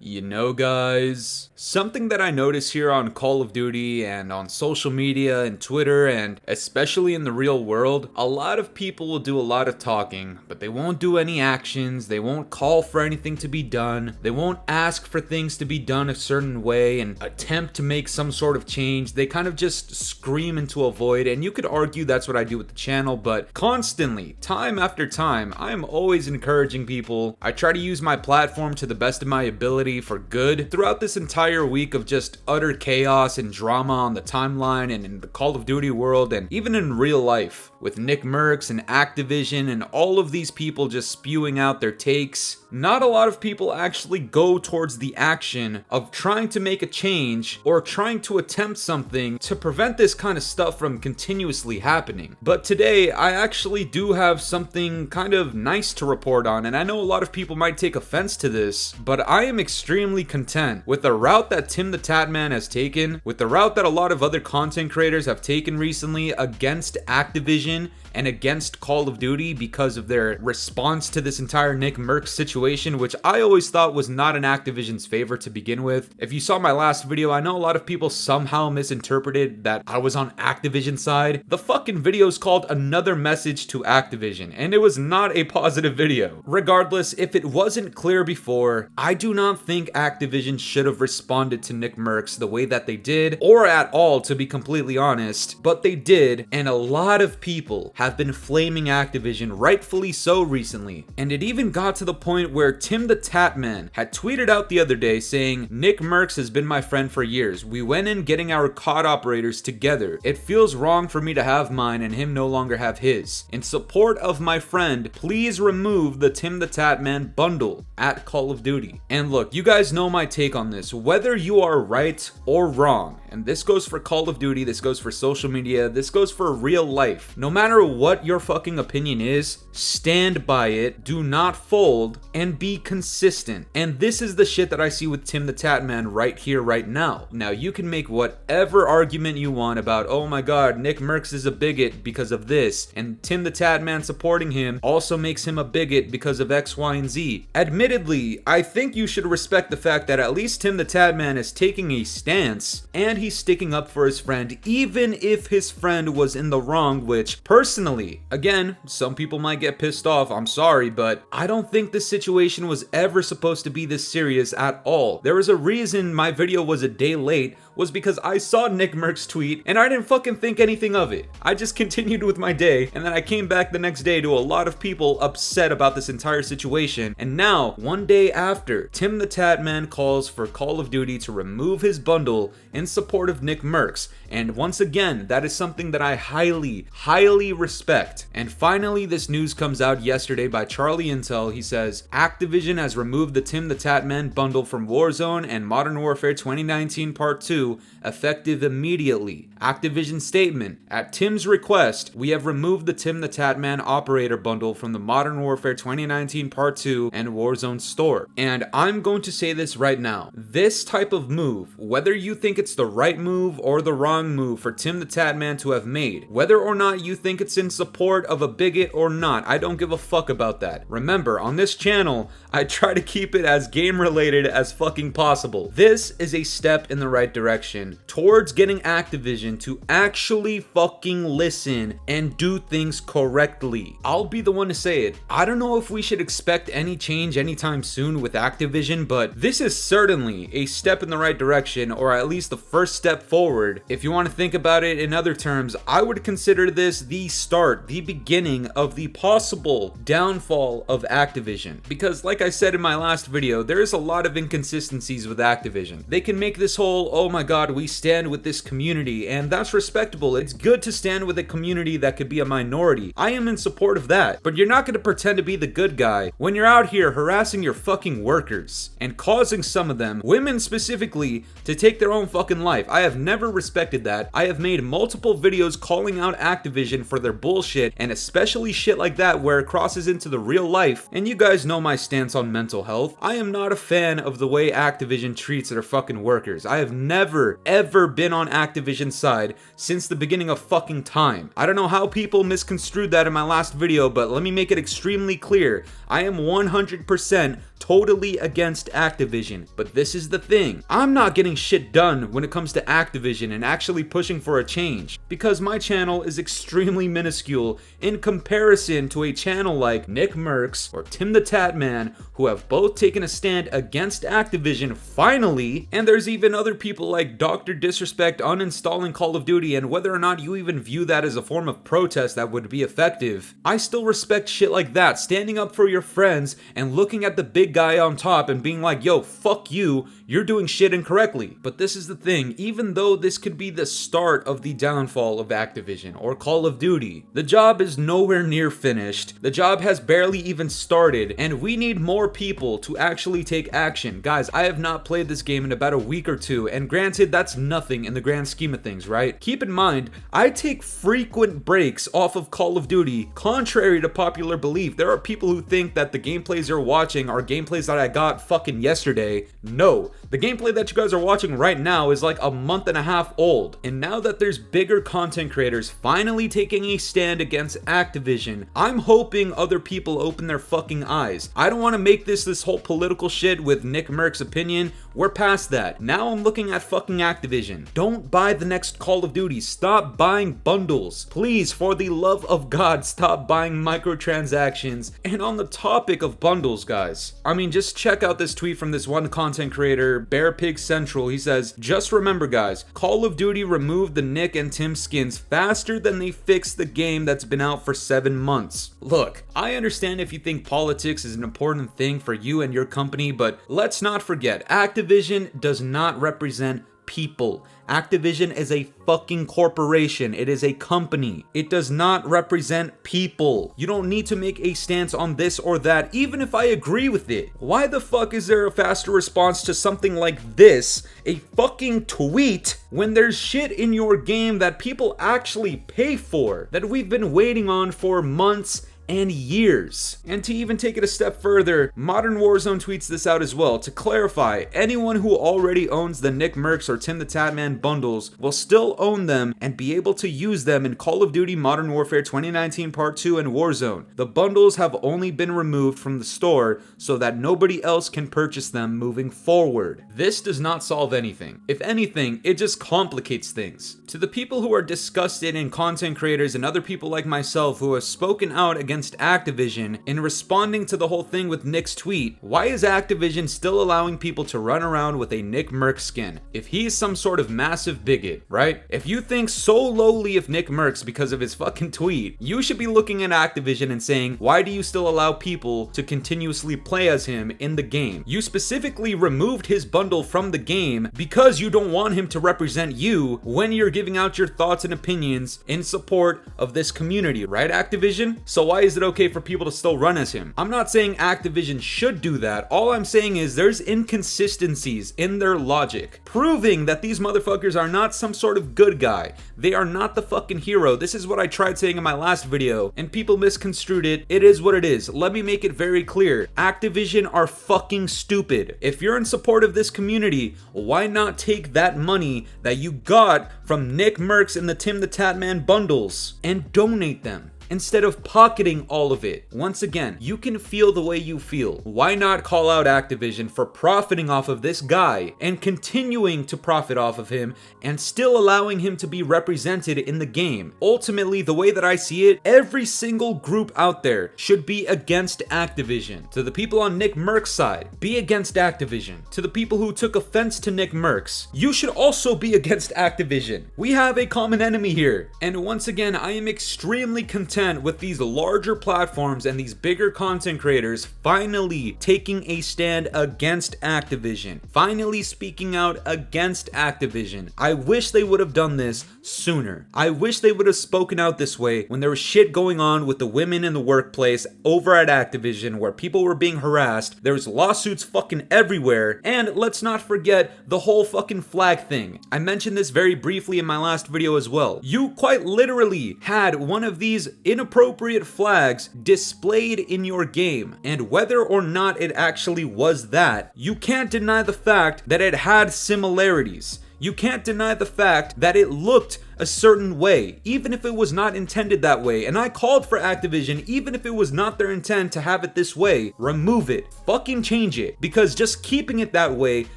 You know, guys, something that I notice here on Call of Duty and on social media and Twitter and especially in the real world, a lot of people will do a lot of talking, but they won't do any actions, they won't call for anything to be done, they won't ask for things to be done a certain way and attempt to make some sort of change. They kind of just scream into a void, and you could argue that's what I do with the channel, but constantly, time after time, I am always encouraging people. I try to use my platform to the best of my ability for good. Throughout this entire week of just utter chaos and drama on the timeline and in the Call of Duty world and even in real life, with NICKMERCS and Activision and all of these people just spewing out their takes, not a lot of people actually go towards the action of trying to make a change or trying to attempt something to prevent this kind of stuff from continuously happening. But today, I actually do have something kind of nice to report on, and I know a lot of people might take offense to this, but I am extremely content with the route that TIMTHETATMAN has taken, with the route that a lot of other content creators have taken recently against Activision and against Call of Duty because of their response to this entire NICKMERCS situation, which I always thought was not in Activision's favor to begin with. If you saw my last video, I know a lot of people somehow misinterpreted that I was on Activision's side. The fucking video is called Another Message to Activision, and it was not a positive video. Regardless, if it wasn't clear before, I do not think Activision should have responded to NICKMERCS the way that they did, or at all, to be completely honest, but they did, and a lot of people have been flaming Activision, rightfully so, recently. And it even got to the point where TIMTHETATMAN had tweeted out the other day saying, "NICKMERCS has been my friend for years. We went in getting our COD operators together. It feels wrong for me to have mine and him no longer have his. In support of my friend, please remove the TIMTHETATMAN bundle at Call of Duty." And look, you guys know my take on this, whether you are right or wrong. And this goes for Call of Duty, this goes for social media, this goes for real life. No matter what your fucking opinion is, stand by it, do not fold, and be consistent. And this is the shit that I see with TIMTHETATMAN right here, right now. Now, you can make whatever argument you want about, oh my god, NICKMERCS is a bigot because of this, and TIMTHETATMAN supporting him also makes him a bigot because of X, Y, and Z. Admittedly, I think you should respect the fact that at least TIMTHETATMAN is taking a stance, and he's sticking up for his friend, even if his friend was in the wrong, which, personally, again, some people might get pissed off, I'm sorry, but I don't think this situation was ever supposed to be this serious at all. There was a reason my video was a day late, was because I saw NICKMERCS tweet and I didn't fucking think anything of it. I just continued with my day, and then I came back the next day to a lot of people upset about this entire situation, and now, one day after, TIMTHETATMAN calls for Call of Duty to remove his bundle in support of NICKMERCS, and once again, that is something that I highly respect. And finally, this news comes out yesterday by Charlie Intel. He says, Activision has removed the TIMTHETATMAN bundle from Warzone and Modern Warfare 2019 Part 2, effective immediately. Activision statement, at Tim's request, we have removed the TIMTHETATMAN operator bundle from the Modern Warfare 2019 Part 2 and Warzone store. And I'm going to say this right now. This type of move, whether you think it's the right move or the wrong move for TIMTHETATMAN to have made, whether or not you think it's in support of a bigot or not, I don't give a fuck about that. Remember, on this channel, I try to keep it as game related as fucking possible. This is a step in the right direction towards getting Activision to actually fucking listen and do things correctly. I'll be the one to say it. I don't know if we should expect any change anytime soon with Activision, but this is certainly a step in the right direction, or at least the first step forward. If you want to think about it in other terms, I would consider this the start, the beginning of the possible downfall of Activision. Because like I said in my last video, there is a lot of inconsistencies with Activision. They can make this whole, oh my god, we stand with this community, and that's respectable. It's good to stand with a community that could be a minority. I am in support of that. But you're not going to pretend to be the good guy when you're out here harassing your fucking workers and causing some of them, women specifically, to take their own fucking life. I have never respected that. I have made multiple videos calling out Activision for their bullshit, and especially shit like that where it crosses into the real life. And you guys know my stance on mental health. I am not a fan of the way Activision treats their fucking workers. I have never ever been on Activision's side since the beginning of fucking time. I don't know how people misconstrued that in my last video, but let me make it extremely clear. I am 100% totally against Activision. But this is the thing. I'm not getting shit done when it comes to Activision and actually pushing for a change, because my channel is extremely minuscule in comparison to a channel like NICKMERCS or TIMTHETATMAN, who have both taken a stand against Activision finally, and there's even other people like Dr. Disrespect uninstalling Call of Duty, and whether or not you even view that as a form of protest that would be effective, I still respect shit like that, standing up for your friends and looking at the big guy on top and being like, yo, fuck you, you're doing shit incorrectly. But this is the thing, even though this could be the start of the downfall of Activision or Call of Duty, the job is nowhere near finished, the job has barely even started, and we need more people to actually take action. Guys, I have not played this game in about a week or two, and granted, that's nothing in the grand scheme of things, right? Keep in mind, I take frequent breaks off of Call of Duty. Contrary to popular belief, there are people who think that the gameplays you're watching are gameplays that I got fucking yesterday. No, the gameplay that you guys are watching right now is like a month and a half old. And now that there's bigger content creators finally taking a stand against Activision, I'm hoping other people open their fucking eyes. I don't want to make this whole political shit with NICKMERCS' opinion. We're past that. Now I'm looking at fucking Activision. Don't buy the next Call of Duty. Stop buying bundles. Please, for the love of God, stop buying microtransactions. And on the topic of bundles, guys, I mean, just check out this tweet from this one content creator, Bear Pig Central. He says, just remember, guys, Call of Duty removed the Nick and Tim skins faster than they fixed the game that's been out for 7 months. Look, I understand if you think politics is an important thing for you and your company, but let's not forget, Activision does not represent people. Activision is a fucking corporation. It is a company. It does not represent people. You don't need to make a stance on this or that, even if I agree with it. Why the fuck is there a faster response to something like this, a fucking tweet, when there's shit in your game that people actually pay for, that we've been waiting on for months and years? And to even take it a step further, Modern Warzone tweets this out as well. To clarify, anyone who already owns the NICKMERCS or TIMTHETATMAN bundles will still own them and be able to use them in Call of Duty Modern Warfare 2019 Part 2 and Warzone. The bundles have only been removed from the store so that nobody else can purchase them moving forward. This does not solve anything. If anything, it just complicates things. To the people who are disgusted in content creators and other people like myself who have spoken out against Activision in responding to the whole thing with Nick's tweet, why is Activision still allowing people to run around with a NICKMERCS skin? If he's some sort of massive bigot, right? If you think so lowly of NICKMERCS because of his fucking tweet, you should be looking at Activision and saying, why do you still allow people to continuously play as him in the game? You specifically removed his bundle from the game because you don't want him to represent you when you're giving out your thoughts and opinions in support of this community, right, Activision? So why is it okay for people to still run as him? I'm not saying Activision should do that. All I'm saying is there's inconsistencies in their logic, proving that these motherfuckers are not some sort of good guy. They are not the fucking hero. This is what I tried saying in my last video, and people misconstrued it. It is what it is. Let me make it very clear. Activision are fucking stupid. If you're in support of this community, why not take that money that you got from NICKMERCS and the TIMTHETATMAN bundles and donate them, instead of pocketing all of it? Once again, you can feel the way you feel. Why not call out Activision for profiting off of this guy and continuing to profit off of him and still allowing him to be represented in the game? Ultimately, the way that I see it, every single group out there should be against Activision. To the people on NICKMERCS' side, be against Activision. To the people who took offense to NICKMERCS, you should also be against Activision. We have a common enemy here. And once again, I am extremely content with these larger platforms and these bigger content creators finally taking a stand against Activision, finally speaking out against Activision. I wish they would have done this sooner. I wish they would have spoken out this way when there was shit going on with the women in the workplace over at Activision, where people were being harassed. There was lawsuits fucking everywhere. And let's not forget the whole fucking flag thing. I mentioned this very briefly in my last video as well. You quite literally had one of these inappropriate flags displayed in your game, and whether or not it actually was that, you can't deny the fact that it had similarities. You can't deny the fact that it looked a certain way, even if it was not intended that way. And I called for Activision, even if it was not their intent to have it this way, remove it. Fucking change it. Because just keeping it that way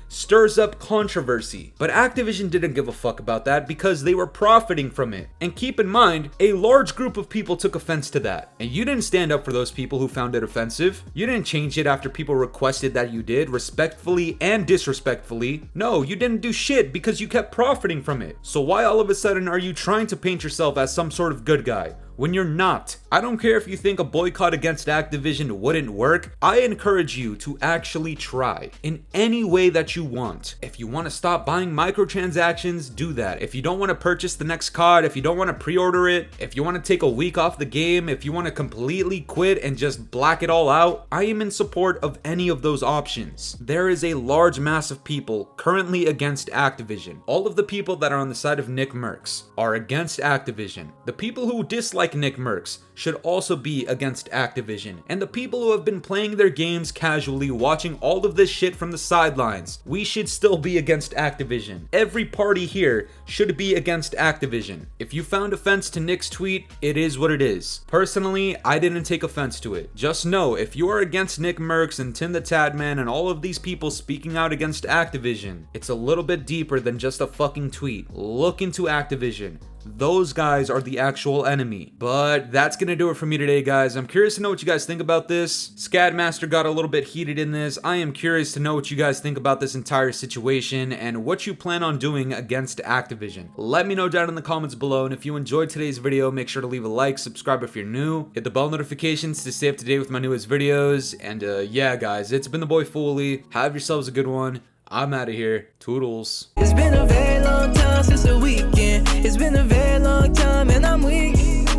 stirs up controversy. But Activision didn't give a fuck about that because they were profiting from it. And keep in mind, a large group of people took offense to that. And you didn't stand up for those people who found it offensive. You didn't change it after people requested that you did, respectfully and disrespectfully. No, you didn't do shit because you kept profiting from it. So why all of a sudden are you trying to paint yourself as some sort of good guy when you're not? I don't care if you think a boycott against Activision wouldn't work. I encourage you to actually try in any way that you want. If you want to stop buying microtransactions, do that. If you don't want to purchase the next card, if you don't want to pre-order it, if you want to take a week off the game, if you want to completely quit and just black it all out, I am in support of any of those options. There is a large mass of people currently against Activision. All of the people that are on the side of NICKMERCS are against Activision. The people who dislike NICKMERCS should also be against Activision. And the people who have been playing their games casually, watching all of this shit from the sidelines, we should still be against Activision. Every party here should be against Activision. If you found offense to Nick's tweet, it is what it is. Personally, I didn't take offense to it. Just know, if you are against NICKMERCS and TIMTHETATMAN and all of these people speaking out against Activision, it's a little bit deeper than just a fucking tweet. Look into Activision. Those guys are the actual enemy. But that's gonna do it for me today, guys. I'm curious to know what you guys think about this. Scadmaster got a little bit heated in this. I am curious to know what you guys think about this entire situation and what you plan on doing against Activision. Let me know down in the comments below, and if you enjoyed today's video, make sure to leave a like, subscribe if you're new, hit the bell notifications to stay up to date with my newest videos, and yeah guys, it's been the boy Fooly. Have yourselves a good one. I'm out of here. Toodles. It's been a very long time since the weekend. It's been a very long time and I'm weak.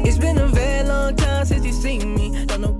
It's been a very long time since you seen me. Don't know